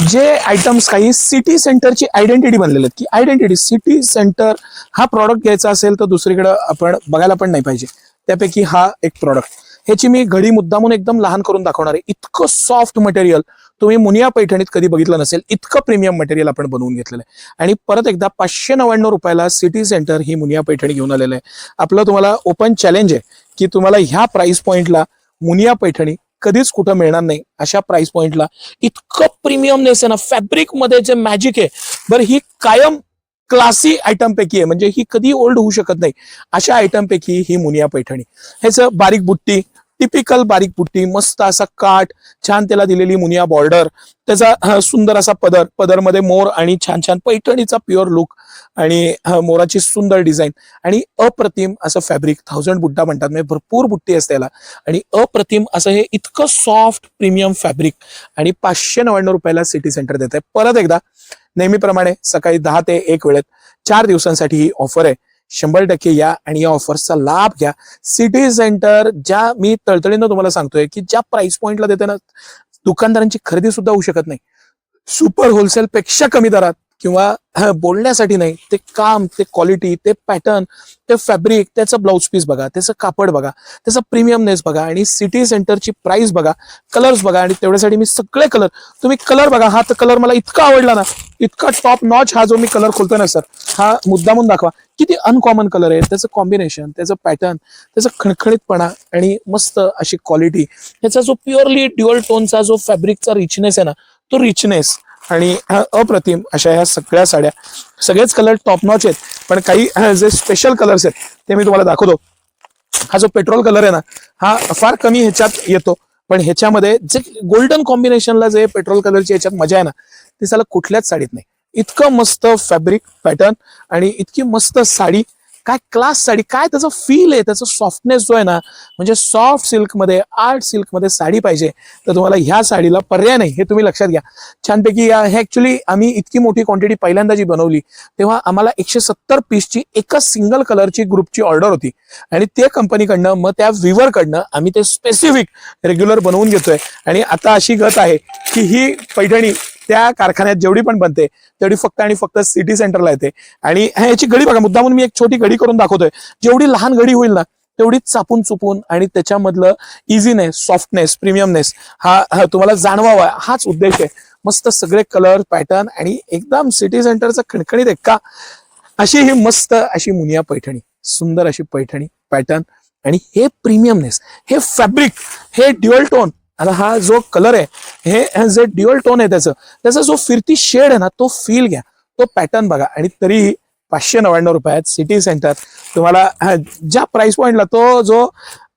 जे आयटम्स काही सिटी सेंटरची आयडेंटिटी बनलेले आहेत की आयडेंटिटी सिटी सेंटर हा प्रॉडक्ट घ्यायचा असेल तर दुसरीकडे आपण बघायला पण नाही पाहिजे, त्यापैकी हा एक प्रॉडक्ट. ह्याची मी घडी मुद्दामून एकदम लहान करून दाखवणार आहे. इतकं सॉफ्ट मटेरियल तुम्ही मुनिया पैठणीत कधी बघितलं नसेल, इतकं प्रीमियम मटेरियल आपण बनवून घेतलेलं आहे. आणि परत एकदा 599 रुपयाला सिटी सेंटर ही मुनिया पैठणी घेऊन आलेलं आहे. आपलं तुम्हाला ओपन चॅलेंज आहे की तुम्हाला ह्या प्राइस पॉइंटला मुनिया पैठणी कधीच कुठं मिळणार नाही. अशा प्राइस पॉइंटला इतकं प्रीमियमनेस आहे ना, फॅब्रिक मध्ये जे मॅजिक आहे, बरं ही कायम क्लासी आयटम पैकी आहे, म्हणजे ही कधी ओल्ड होऊ शकत नाही अशा आयटम पैकी ही मुनिया पैठणी. ह्याचं बारीक बुट्टी, टिपिकल बारीक बुट्टी, मस्त असा काठ, छान त्याला दिलेली मुनिया बॉर्डर, त्याचा सुंदर असा पदर, पदरमध्ये मोर आणि छान छान पैठणीचा प्युअर लुक आणि मोराची सुंदर डिझाईन आणि अप्रतिम असं फॅब्रिक. 1000 बुट्टा म्हणतात, म्हणजे भरपूर बुट्टी असते याला आणि अप्रतिम असं हे इतकं सॉफ्ट प्रीमियम फॅब्रिक आणि 599 रुपयाला सिटी सेंटर देत आहे. परत एकदा नेहमीप्रमाणे सकाळी 10 ते 1 वेळेत 4 दिवसांसाठी ही ऑफर आहे. 100% या आणि या ऑफर्सचा लाभ घ्या. सिटी सेंटर ज्या मी तळतळीनं तुम्हाला सांगतोय की ज्या प्राइस पॉइंटला देते ना, दुकानदारांची खरेदी सुद्धा होऊ शकत नाही. सुपर होलसेल पेक्षा कमी दरात किंवा बोलण्यासाठी नाही, ते काम, ते क्वालिटी, ते पॅटर्न, ते फॅब्रिक, त्याचं ब्लाउज पीस बघा, त्याचं कापड बघा, त्याचा प्रीमियमनेस बघा आणि सिटी सेंटरची प्राइस बघा, कलर्स बघा. आणि तेवढ्यासाठी मी सगळे कलर, तुम्ही कलर बघा. हा तर कलर मला इतका आवडला ना, इतका टॉप नॉच हा जो मी कलर खोलतोय ना सर, हा मुद्दामून दाखवा किती अनकॉमन कलर आहे. त्याचं कॉम्बिनेशन, त्याचं पॅटर्न, त्याचा खणखणीतपणा आणि मस्त अशी क्वालिटी, त्याचा जो प्युअरली ड्युअल टोनचा जो फॅब्रिकचा रिचनेस आहे ना, तो रिचनेस आणि अप्रतिम अशा ह्या सगळ्या साड्या. सगळेच कलर टॉप नॉच आहेत, पण काही जे स्पेशल कलर्स आहेत ते मी तुम्हाला दाखवतो. हा जो पेट्रोल कलर आहे ना, हा फार कमी ह्याच्यात येतो, पण ह्याच्यामध्ये जे गोल्डन कॉम्बिनेशनला जे पेट्रोल कलरची ह्याच्यात मजा आहे ना, ती त्याला कुठल्याच साडीत नाही. इतकं मस्त फॅब्रिक पॅटर्न आणि इतकी मस्त साडी, काय क्लास साडी, काय त्याचं फील आहे, त्याचं सॉफ्टनेस जो आहे ना, म्हणजे सॉफ्ट सिल्कमध्ये, आर्ट सिल्कमध्ये साडी पाहिजे तर तुम्हाला ह्या साडीला पर्याय नाही, हे तुम्ही लक्षात घ्या. छानपैकी हे ऍक्च्युली आम्ही इतकी मोठी क्वांटिटी पहिल्यांदा जी बनवली तेव्हा आम्हाला 170 पीसची एका सिंगल कलरची ग्रुपची ऑर्डर होती आणि ते कंपनीकडनं, मग त्या व्हिवरकडनं आम्ही ते स्पेसिफिक रेग्युलर बनवून घेतोय. आणि आता अशी गत आहे की ही पैठणी त्या कारखान्यात जेवढी पण बनते तेवढी फक्त आणि फक्त सिटी सेंटरला येते. आणि याची घडी बघा, मुद्दामून मी एक छोटी घडी करून दाखवतोय. जेवढी लहान घडी होईल ना तेवढीच चापून चुपून आणि त्याच्यामधलं इझीनेस, सॉफ्टनेस, प्रीमियमनेस हा तुम्हाला जाणवावा, हाच उद्देश आहे. मस्त सगळे कलर, पॅटर्न आणि एकदम सिटी सेंटरचं खणखणीत एक्का अशी ही मस्त अशी मुनिया पैठणी, सुंदर अशी पैठणी, पॅटर्न आणि हे प्रीमियमनेस, हे फॅब्रिक, हे ड्युअल टोन. आता हा जो कलर आहे, हे जे ड्युअल टोन आहे त्याचा जो फिरती शेड आहे ना, तो फील घ्या, तो पॅटर्न बघा. आणि तरीही 599 रुपयात सिटी सेंटर तुम्हाला ज्या प्राइस पॉइंटला तो जो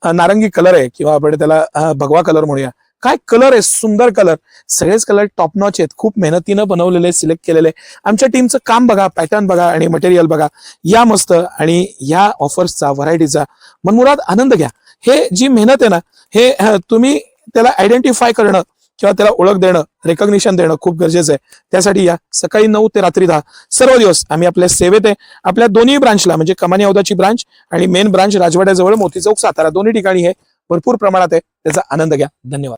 नारंगी कलर आहे किंवा आपण त्याला भगवा कलर म्हणूया, काय कलर आहे, सुंदर कलर, सगळेच कलर टॉप नॉच आहेत, खूप मेहनतीनं बनवलेले, सिलेक्ट केलेले. आमच्या टीमचं काम बघा, पॅटर्न बघा आणि मटेरियल बघा. या मस्त आणि या ऑफर्सचा, व्हरायटीचा मनमुराद आनंद घ्या. हे जी मेहनत आहे ना, हे तुम्ही त्याला आयडेंटिफाय करणं किंवा त्याला ओळख देणं, रेकॉग्निशन देणं खूप गरजेचं आहे. त्यासाठी या सकाळी 9 ते रात्री 10 सर्व दिवस आम्ही आपल्या सेवेत आहे. आपल्या दोन्ही ब्रांचला, म्हणजे कमानी औदाची ब्रांच आणि मेन ब्रांच राजवाड्याजवळ मोती चौक सातारा, दोन्ही ठिकाणी हे भरपूर प्रमाणात आहे. त्याचा आनंद घ्या. धन्यवाद.